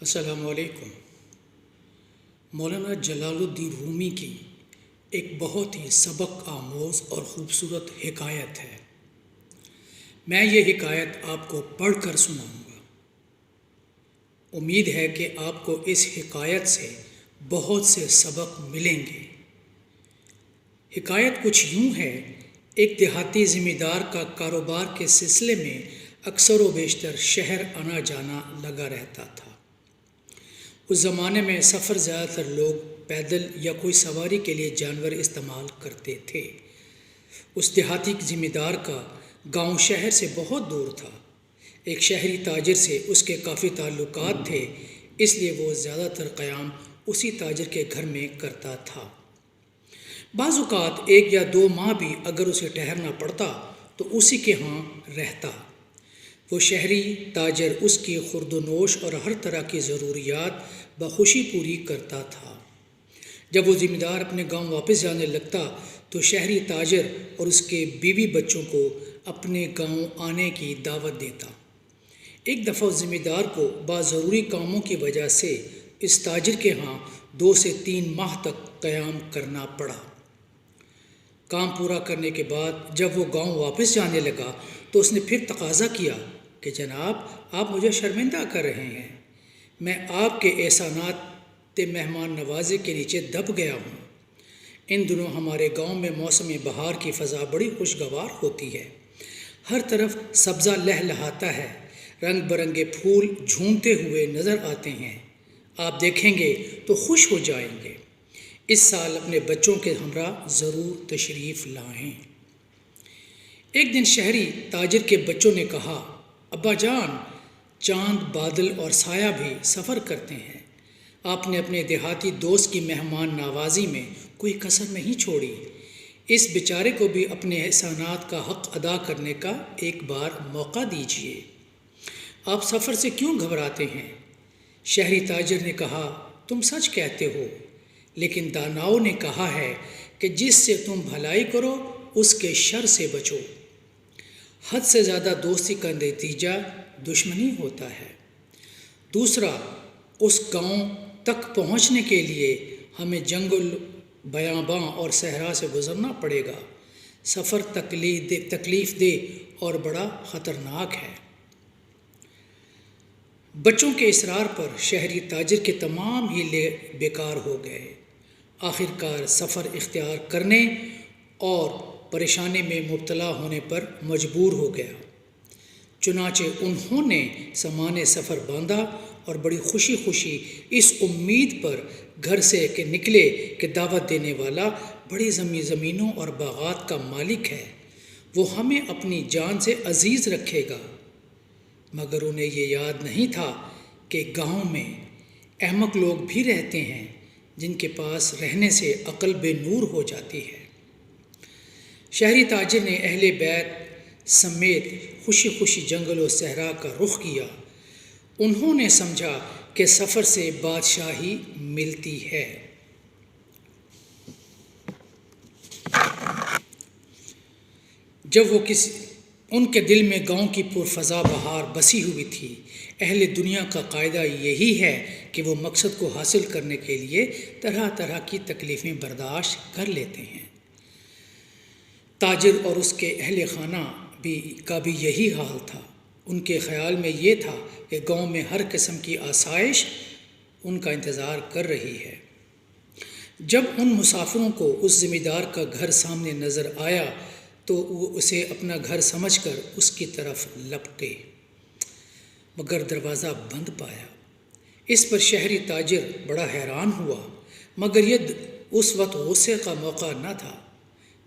السلام علیکم۔ مولانا جلال الدین رومی کی ایک بہت ہی سبق آموز اور خوبصورت حکایت ہے۔ میں یہ حکایت آپ کو پڑھ کر سناؤں گا۔ امید ہے کہ آپ کو اس حکایت سے بہت سے سبق ملیں گے۔ حکایت کچھ یوں ہے: ایک دیہاتی ذمہ دار کا کاروبار کے سلسلے میں اکثر و بیشتر شہر آنا جانا لگا رہتا تھا۔ اس زمانے میں سفر زیادہ تر لوگ پیدل یا کوئی سواری کے لیے جانور استعمال کرتے تھے۔ اس دیہاتی ذمہ دار کا گاؤں شہر سے بہت دور تھا۔ ایک شہری تاجر سے اس کے کافی تعلقات تھے، اس لیے وہ زیادہ تر قیام اسی تاجر کے گھر میں کرتا تھا۔ بعض اوقات 1 یا 2 ماہ بھی اگر اسے ٹھہرنا پڑتا تو اسی کے ہاں رہتا۔ وہ شہری تاجر اس کی خورد و نوش اور ہر طرح کی ضروریات بخوشی پوری کرتا تھا۔ جب وہ ذمہ دار اپنے گاؤں واپس جانے لگتا تو شہری تاجر اور اس کے بیوی بچوں کو اپنے گاؤں آنے کی دعوت دیتا۔ ایک دفعہ اس ذمہ دار کو بعض ضروری کاموں کی وجہ سے اس تاجر کے ہاں 2 سے 3 ماہ تک قیام کرنا پڑا۔ کام پورا کرنے کے بعد جب وہ گاؤں واپس جانے لگا تو اس نے پھر تقاضا کیا کہ جناب، آپ مجھے شرمندہ کر رہے ہیں۔ میں آپ کے احسانات مہمان نوازی کے نیچے دب گیا ہوں۔ ان دنوں ہمارے گاؤں میں موسم بہار کی فضا بڑی خوشگوار ہوتی ہے۔ ہر طرف سبزہ لہلہاتا ہے، رنگ برنگے پھول جھومتے ہوئے نظر آتے ہیں۔ آپ دیکھیں گے تو خوش ہو جائیں گے۔ اس سال اپنے بچوں کے ہمراہ ضرور تشریف لائیں۔ ایک دن شہری تاجر کے بچوں نے کہا، ابا جان، چاند، بادل اور سایہ بھی سفر کرتے ہیں۔ آپ نے اپنے دیہاتی دوست کی مہمان نوازی میں کوئی کسر نہیں چھوڑی۔ اس بیچارے کو بھی اپنے احسانات کا حق ادا کرنے کا ایک بار موقع دیجیے۔ آپ سفر سے کیوں گھبراتے ہیں؟ شہری تاجر نے کہا، تم سچ کہتے ہو، لیکن داناؤں نے کہا ہے کہ جس سے تم بھلائی کرو اس کے شر سے بچو۔ حد سے زیادہ دوستی کا نتیجہ دشمنی ہوتا ہے۔ دوسرا، اس گاؤں تک پہنچنے کے لیے ہمیں جنگل، بیاباں اور صحرا سے گزرنا پڑے گا۔ سفر تکلیف دہ اور بڑا خطرناک ہے۔ بچوں کے اصرار پر شہری تاجر کے تمام ہیلے بیکار ہو گئے۔ آخرکار سفر اختیار کرنے اور پریشانی میں مبتلا ہونے پر مجبور ہو گیا۔ چنانچہ انہوں نے سامان سفر باندھا اور بڑی خوشی خوشی اس امید پر گھر سے نکلے کہ دعوت دینے والا بڑی زمینوں اور باغات کا مالک ہے، وہ ہمیں اپنی جان سے عزیز رکھے گا۔ مگر انہیں یہ یاد نہیں تھا کہ گاؤں میں احمق لوگ بھی رہتے ہیں جن کے پاس رہنے سے عقل بے نور ہو جاتی ہے۔ شہری تاجر نے اہل بیت سمیت خوشی خوشی جنگل و صحرا کا رخ کیا۔ انہوں نے سمجھا کہ سفر سے بادشاہی ملتی ہے۔ جب ان کے دل میں گاؤں کی پرفضا بہار بسی ہوئی تھی۔ اہل دنیا کا قاعدہ یہی ہے کہ وہ مقصد کو حاصل کرنے کے لیے طرح طرح کی تکلیفیں برداشت کر لیتے ہیں۔ تاجر اور اس کے اہل خانہ کا بھی یہی حال تھا۔ ان کے خیال میں یہ تھا کہ گاؤں میں ہر قسم کی آسائش ان کا انتظار کر رہی ہے۔ جب ان مسافروں کو اس ذمہ دار کا گھر سامنے نظر آیا تو وہ اسے اپنا گھر سمجھ کر اس کی طرف لپکے، مگر دروازہ بند پایا۔ اس پر شہری تاجر بڑا حیران ہوا، مگر یہ اس وقت غصے کا موقع نہ تھا،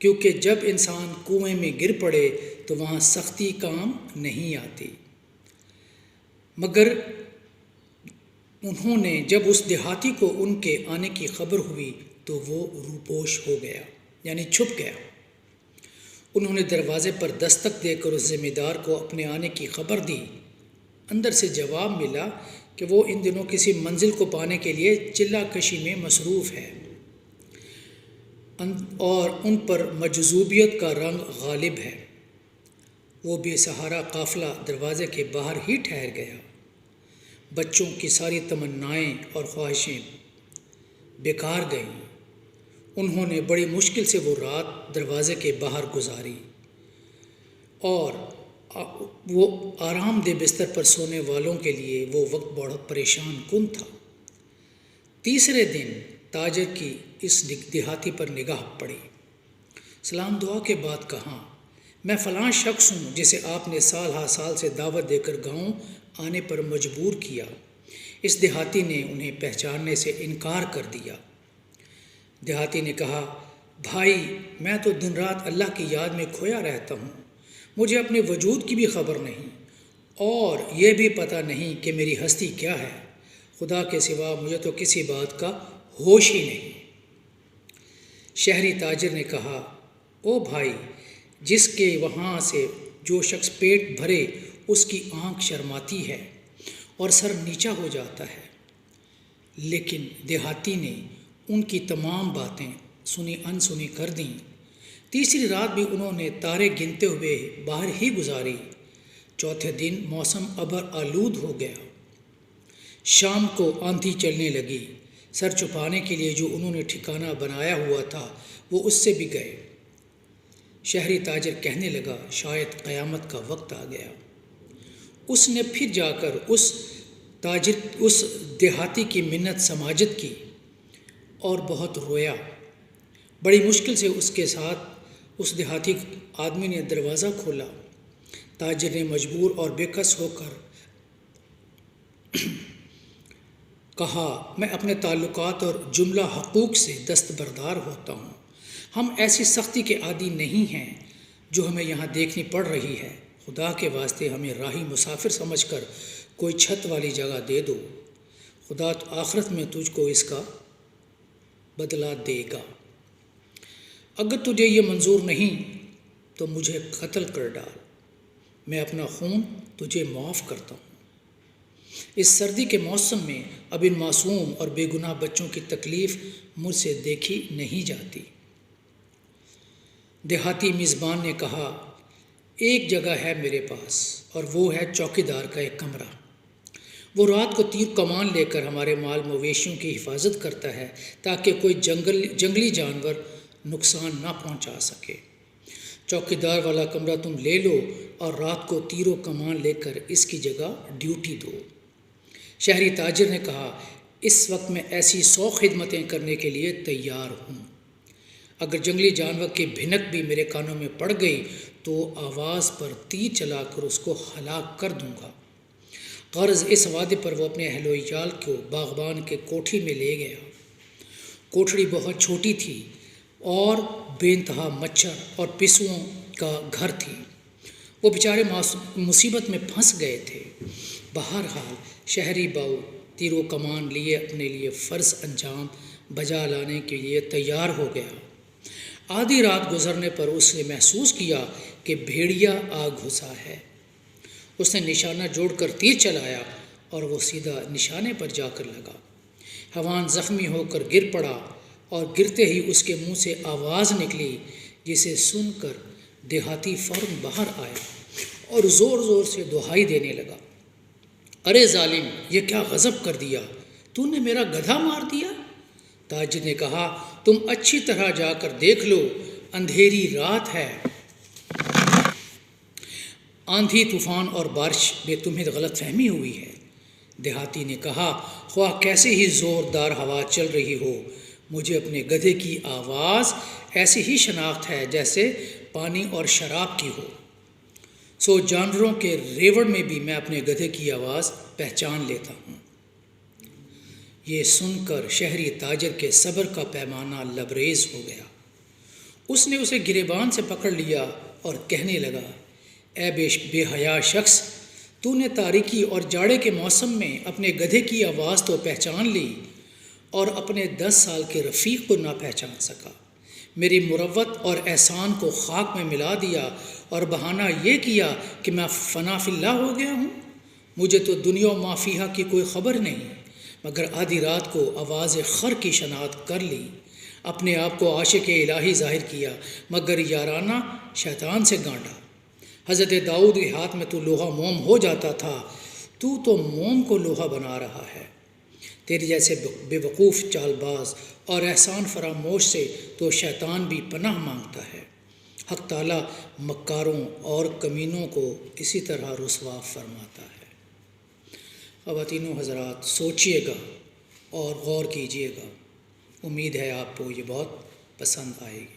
کیونکہ جب انسان کنویں میں گر پڑے تو وہاں سختی کام نہیں آتی۔ مگر انہوں نے جب اس دیہاتی کو ان کے آنے کی خبر ہوئی تو وہ روپوش ہو گیا، یعنی چھپ گیا۔ انہوں نے دروازے پر دستک دے کر اس ذمہ دار کو اپنے آنے کی خبر دی۔ اندر سے جواب ملا کہ وہ ان دنوں کسی منزل کو پانے کے لیے چلہ کشی میں مصروف ہے اور ان پر مجذوبیت کا رنگ غالب ہے۔ وہ بے سہارا قافلہ دروازے کے باہر ہی ٹھہر گیا۔ بچوں کی ساری تمنائیں اور خواہشیں بیکار گئیں۔ انہوں نے بڑی مشکل سے وہ رات دروازے کے باہر گزاری اور وہ آرام دہ بستر پر سونے والوں کے لیے وہ وقت بہت پریشان کن تھا۔ تیسرے دن تاجر کی اس دیہاتی پر نگاہ پڑی۔ سلام دعا کے بعد کہا، میں فلاں شخص ہوں جسے آپ نے سال ہر سال سے دعوت دے کر گاؤں آنے پر مجبور کیا۔ اس دیہاتی نے انہیں پہچاننے سے انکار کر دیا۔ دیہاتی نے کہا، بھائی میں تو دن رات اللہ کی یاد میں کھویا رہتا ہوں، مجھے اپنے وجود کی بھی خبر نہیں اور یہ بھی پتہ نہیں کہ میری ہستی کیا ہے۔ خدا کے سوا مجھے تو کسی بات کا ہوش ہی نہیں۔ شہری تاجر نے کہا، او بھائی، جس کے وہاں سے جو شخص پیٹ بھرے اس کی آنکھ شرماتی ہے اور سر نیچا ہو جاتا ہے۔ لیکن دیہاتی نے ان کی تمام باتیں سنی انسنی کر دیں۔ تیسری رات بھی انہوں نے تارے گنتے ہوئے باہر ہی گزاری۔ چوتھے دن موسم ابر آلود ہو گیا۔ شام کو آندھی چلنے لگی۔ سر چھپانے کے لیے جو انہوں نے ٹھکانہ بنایا ہوا تھا وہ اس سے بھی گئے۔ شہری تاجر کہنے لگا، شاید قیامت کا وقت آ گیا۔ اس نے پھر جا کر اس دیہاتی کی منت سماجت کی اور بہت رویا۔ بڑی مشکل سے اس کے ساتھ اس دیہاتی آدمی نے دروازہ کھولا۔ تاجر نے مجبور اور بے کس ہو کر کہا، میں اپنے تعلقات اور جملہ حقوق سے دستبردار ہوتا ہوں۔ ہم ایسی سختی کے عادی نہیں ہیں جو ہمیں یہاں دیکھنی پڑ رہی ہے۔ خدا کے واسطے ہمیں راہی مسافر سمجھ کر کوئی چھت والی جگہ دے دو۔ خدا تو آخرت میں تجھ کو اس کا بدلہ دے گا۔ اگر تجھے یہ منظور نہیں تو مجھے قتل کر ڈال، میں اپنا خون تجھے معاف کرتا ہوں۔ اس سردی کے موسم میں اب ان معصوم اور بے گناہ بچوں کی تکلیف مجھ سے دیکھی نہیں جاتی۔ دیہاتی میزبان نے کہا، ایک جگہ ہے میرے پاس اور وہ ہے چوکیدار کا ایک کمرہ۔ وہ رات کو تیر کمان لے کر ہمارے مال مویشیوں کی حفاظت کرتا ہے تاکہ کوئی جنگلی جانور نقصان نہ پہنچا سکے۔ چوکیدار والا کمرہ تم لے لو اور رات کو تیر و کمان لے کر اس کی جگہ ڈیوٹی دو۔ شہری تاجر نے کہا، اس وقت میں ایسی 100 خدمتیں کرنے کے لیے تیار ہوں۔ اگر جنگلی جانور کی بھنک بھی میرے کانوں میں پڑ گئی تو آواز پر تیر چلا کر اس کو ہلاک کر دوں گا۔ غرض اس وعدے پر وہ اپنے اہل و عیال کو باغبان کے کوٹھی میں لے گیا۔ کوٹھڑی بہت چھوٹی تھی اور بے انتہا مچھر اور پسوؤں کا گھر تھی۔ وہ بیچارے مصیبت میں پھنس گئے تھے۔ بہرحال شہری باؤ تیر و کمان لیے اپنے لیے فرض انجام بجا لانے کے لیے تیار ہو گیا۔ آدھی رات گزرنے پر اس نے محسوس کیا کہ بھیڑیا آ گھسا ہے۔ اس نے نشانہ جوڑ کر تیر چلایا اور وہ سیدھا نشانے پر جا کر لگا۔ حیوان زخمی ہو کر گر پڑا اور گرتے ہی اس کے منہ سے آواز نکلی، جسے سن کر دیہاتی فوراً باہر آیا اور زور زور سے دہائی دینے لگا، ارے ظالم، یہ کیا غضب کر دیا، تو نے میرا گدھا مار دیا۔ تاجر نے کہا، تم اچھی طرح جا کر دیکھ لو، اندھیری رات ہے، آندھی طوفان اور بارش میں تمہیں غلط فہمی ہوئی ہے۔ دیہاتی نے کہا، خواہ کیسے ہی زوردار ہوا چل رہی ہو، مجھے اپنے گدھے کی آواز ایسی ہی شناخت ہے جیسے پانی اور شراب کی ہو، سو جانوروں کے ریوڑ میں بھی میں اپنے گدھے کی آواز پہچان لیتا ہوں۔ یہ سن کر شہری تاجر کے صبر کا پیمانہ لبریز ہو گیا۔ اس نے اسے گریبان سے پکڑ لیا اور کہنے لگا، اے بے حیا شخص، تو نے تاریکی اور جاڑے کے موسم میں اپنے گدھے کی آواز تو پہچان لی اور اپنے 10 سال کے رفیق کو نہ پہچان سکا۔ میری مروت اور احسان کو خاک میں ملا دیا اور بہانہ یہ کیا کہ میں فنا فی اللہ ہو گیا ہوں۔ مجھے تو دنیا و ما فیہا کی کوئی خبر نہیں، مگر آدھی رات کو آواز خر کی شناخت کر لی، اپنے آپ کو عاشق الہی ظاہر کیا، مگر یارانہ شیطان سے گانٹا۔ حضرت داؤد کے ہاتھ میں تو لوہا موم ہو جاتا تھا، تو موم کو لوہا بنا رہا ہے۔ تیرے جیسے بے وقوف چال باز اور احسان فراموش سے تو شیطان بھی پناہ مانگتا ہے۔ حق تعالیٰ مکاروں اور کمینوں کو اسی طرح رسوا فرماتا ہے۔ خواتین و حضرات، سوچئے گا اور غور کیجئے گا۔ امید ہے آپ کو یہ بہت پسند آئے گی۔